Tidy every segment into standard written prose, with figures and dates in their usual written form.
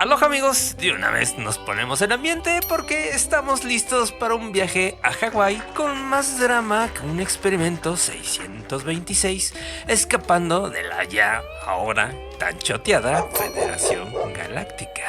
Aloha amigos, de una vez nos ponemos en ambiente porque estamos listos para un viaje a Hawái con más drama que un experimento 626, escapando de la ya ahora tan choteada Federación Galáctica.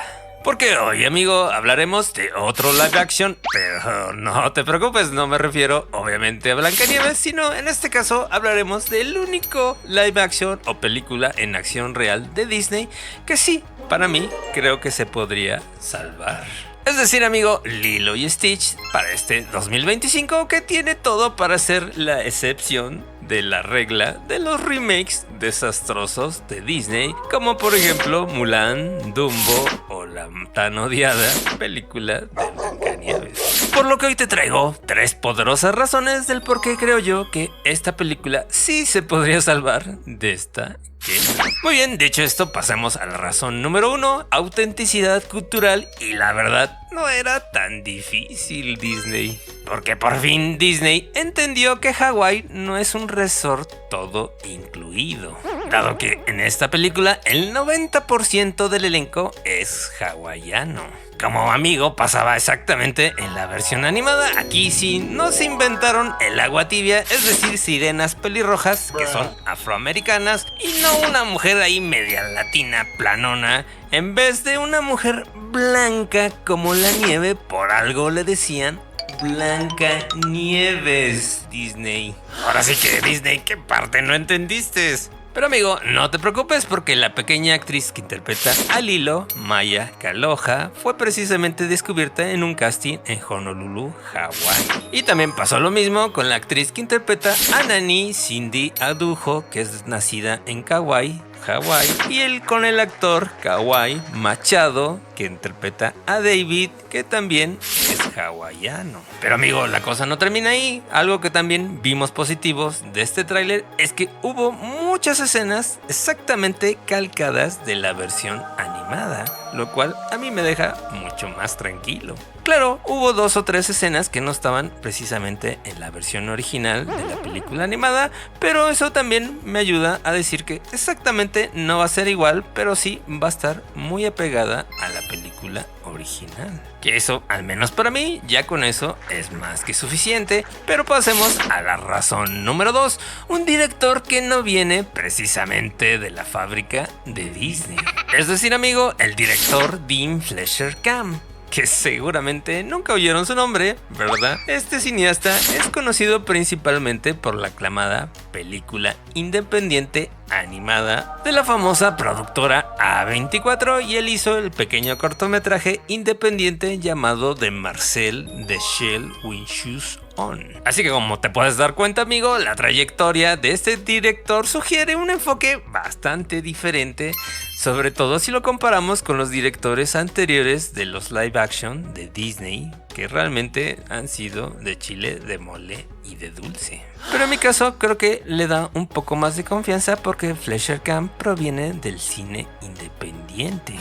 Porque hoy, amigo, hablaremos de otro live action, pero no te preocupes, no me refiero obviamente a Blancanieves, sino en este caso hablaremos del único live action o película en acción real de Disney que sí, para mí, creo que se podría salvar. Es decir, amigo, Lilo y Stitch para este 2025, que tiene todo para ser la excepción de la regla de los remakes desastrosos de Disney, como por ejemplo Mulan, Dumbo o la tan odiada película de Blancanieves. Por lo que hoy te traigo 3 poderosas razones del por qué creo yo que esta película sí se podría salvar de esta. Muy bien, dicho esto, pasemos a la razón número 1, autenticidad cultural, y la verdad no era tan difícil Disney. Porque por fin Disney entendió que Hawái no es un resort todo incluido, dado que en esta película el 90% del elenco es hawaiano. Como amigo pasaba exactamente en la versión animada, aquí sí no se inventaron el agua tibia, es decir, sirenas pelirrojas que son afroamericanas y no una mujer ahí media latina planona, en vez de una mujer blanca como la nieve. Por algo le decían Blancanieves, Disney. Ahora sí que Disney, ¿qué parte no entendiste? Pero amigo, no te preocupes porque la pequeña actriz que interpreta a Lilo, Maya Kaloha, fue precisamente descubierta en un casting en Honolulu, Hawái. Y también pasó lo mismo con la actriz que interpreta a Nani, Cindy Adujo, que es nacida en Kauai, Hawái, y con el actor Kawai Machado, que interpreta a David, que también es hawaiano. Pero amigo, la cosa no termina ahí. Algo que también vimos positivos de este tráiler es que hubo muchas escenas exactamente calcadas de la versión animada, lo cual a mí me deja mucho más tranquilo. Claro, hubo 2 o 3 escenas que no estaban precisamente en la versión original de la película animada, pero eso también me ayuda a decir que exactamente no va a ser igual, pero sí va a estar muy apegada a la película original. Que eso, al menos para mí, ya con eso es más que suficiente. Pero pasemos a la razón número 2, un director que no viene precisamente de la fábrica de Disney. Es decir, amigo, el director Dean Fleischer Camp, que seguramente nunca oyeron su nombre, ¿verdad? Este cineasta es conocido principalmente por la aclamada película independiente animada de la famosa productora A24, y él hizo el pequeño cortometraje independiente llamado The Marcel the Shell When Shoes On. Así que como te puedes dar cuenta, amigo, la trayectoria de este director sugiere un enfoque bastante diferente, sobre todo si lo comparamos con los directores anteriores de los live action de Disney, que realmente han sido de chile, de mole y de dulce. Pero en mi caso creo que le da un poco más de confianza porque Fleischer Camp proviene del cine independiente.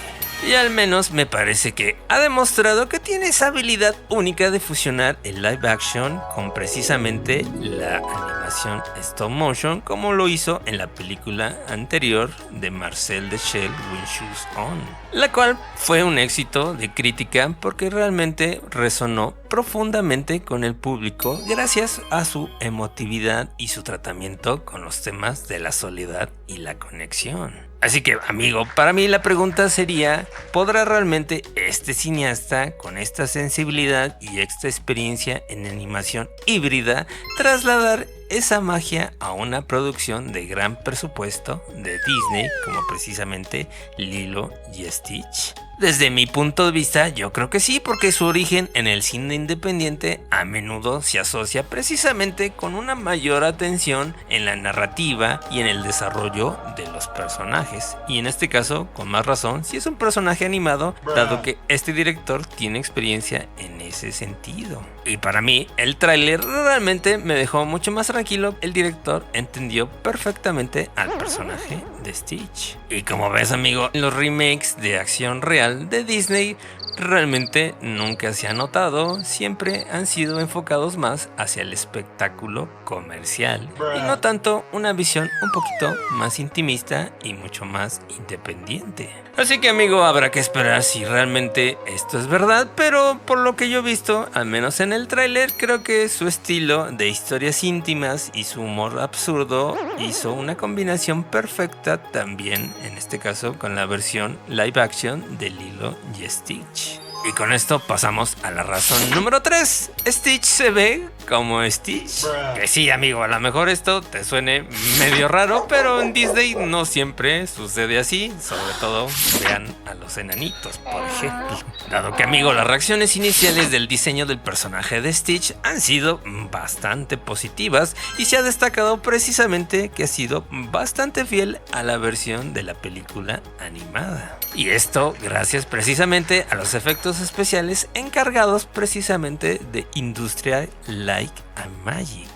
Y al menos me parece que ha demostrado que tiene esa habilidad única de fusionar el live action con precisamente la animación stop motion, como lo hizo en la película anterior de Marcel the Shell When Shoes On, la cual fue un éxito de crítica porque realmente resonó profundamente con el público gracias a su emotividad y su tratamiento con los temas de la soledad y la conexión. Así que, amigo, para mí la pregunta sería, ¿podrá realmente este cineasta, con esta sensibilidad y esta experiencia en animación híbrida, trasladar esa magia a una producción de gran presupuesto de Disney, como precisamente Lilo y Stitch? Desde mi punto de vista, yo creo que sí, porque su origen en el cine independiente a menudo se asocia precisamente con una mayor atención en la narrativa y en el desarrollo de los personajes. Y en este caso, con más razón, si es un personaje animado, dado que este director tiene experiencia en ese sentido. Y para mí, el tráiler realmente me dejó mucho más tranquilo. El director entendió perfectamente al personaje de Stitch. Y como ves, amigo, los remakes de acción real de Disney realmente nunca se ha notado, siempre han sido enfocados más hacia el espectáculo comercial y no tanto una visión un poquito más intimista y mucho más independiente. Así que amigo, habrá que esperar si realmente esto es verdad, pero por lo que yo he visto, al menos en el tráiler, creo que su estilo de historias íntimas y su humor absurdo hizo una combinación perfecta también, en este caso con la versión live action de Lilo y Stitch. Y con esto pasamos a la razón número 3. Stitch se ve como Stitch. Que sí, amigo, a lo mejor esto te suene medio raro, pero en Disney no siempre sucede así. Sobre todo, vean a los enanitos, por ejemplo. Dado que, amigo, las reacciones iniciales del diseño del personaje de Stitch han sido bastante positivas y se ha destacado precisamente que ha sido bastante fiel a la versión de la película animada. Y esto gracias precisamente a los efectos especiales encargados precisamente de Industrial Light and Magic.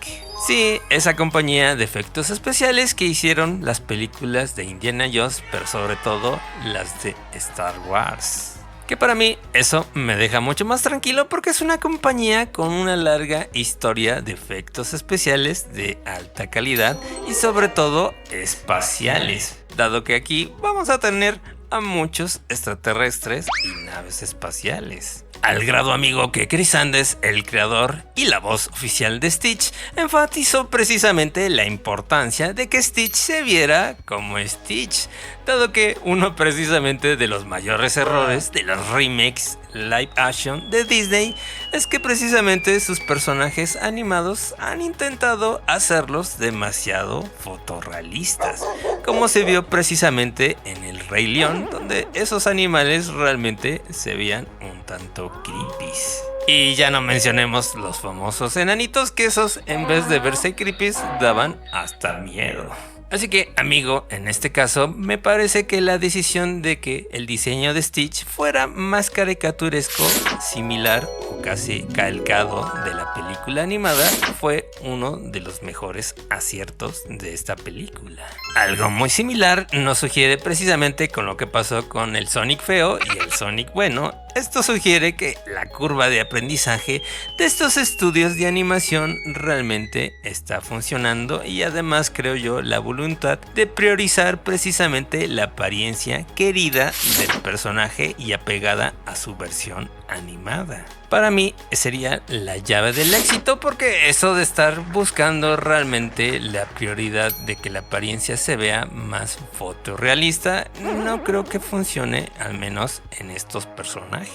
Sí, esa compañía de efectos especiales que hicieron las películas de Indiana Jones, pero sobre todo las de Star Wars. Que para mí eso me deja mucho más tranquilo porque es una compañía con una larga historia de efectos especiales de alta calidad y sobre todo espaciales, dado que aquí vamos a tener a muchos extraterrestres y naves espaciales. Al grado, amigo, que Chris Andes, el creador y la voz oficial de Stitch, enfatizó precisamente la importancia de que Stitch se viera como Stitch, dado que uno precisamente de los mayores errores de los remakes live action de Disney es que precisamente sus personajes animados han intentado hacerlos demasiado fotorrealistas, como se vio precisamente en El Rey León, donde esos animales realmente se veían un tanto creepies. Y ya no mencionemos los famosos enanitos, que esos en vez de verse creepies daban hasta miedo. Así que, amigo, en este caso me parece que la decisión de que el diseño de Stitch fuera más caricaturesco, similar o casi calcado de la película animada, fue uno de los mejores aciertos de esta película. Algo muy similar nos sugiere precisamente con lo que pasó con el Sonic feo y el Sonic bueno. Esto sugiere que la curva de aprendizaje de estos estudios de animación realmente está funcionando y además creo yo la voluntad de priorizar precisamente la apariencia querida del personaje y apegada a su versión animada. Para mí sería la llave del éxito porque eso de estar buscando realmente la prioridad de que la apariencia se vea más fotorrealista no creo que funcione, al menos en estos personajes.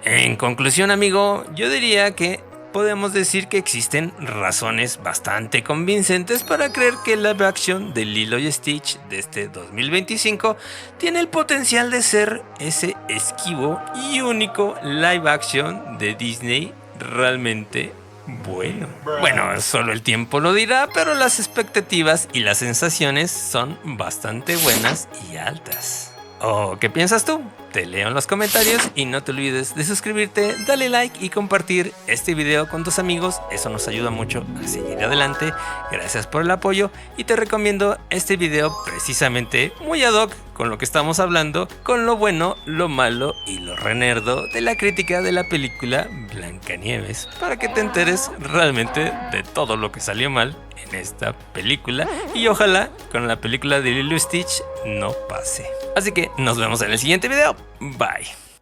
En conclusión, amigo, yo diría que podemos decir que existen razones bastante convincentes para creer que el live action de Lilo y Stitch de este 2025 tiene el potencial de ser ese esquivo y único live action de Disney realmente bueno. Bueno, solo el tiempo lo dirá, pero las expectativas y las sensaciones son bastante buenas y altas. ¿O qué piensas tú? Te leo en los comentarios y no te olvides de suscribirte, darle like y compartir este video con tus amigos. Eso nos ayuda mucho a seguir adelante. Gracias por el apoyo y te recomiendo este video precisamente muy ad hoc con lo que estamos hablando, con lo bueno, lo malo y lo renerdo de la crítica de la película Blancanieves, para que te enteres realmente de todo lo que salió mal en esta película y ojalá con la película de Lilo y Stitch no pase. Así que nos vemos en el siguiente video. Bye.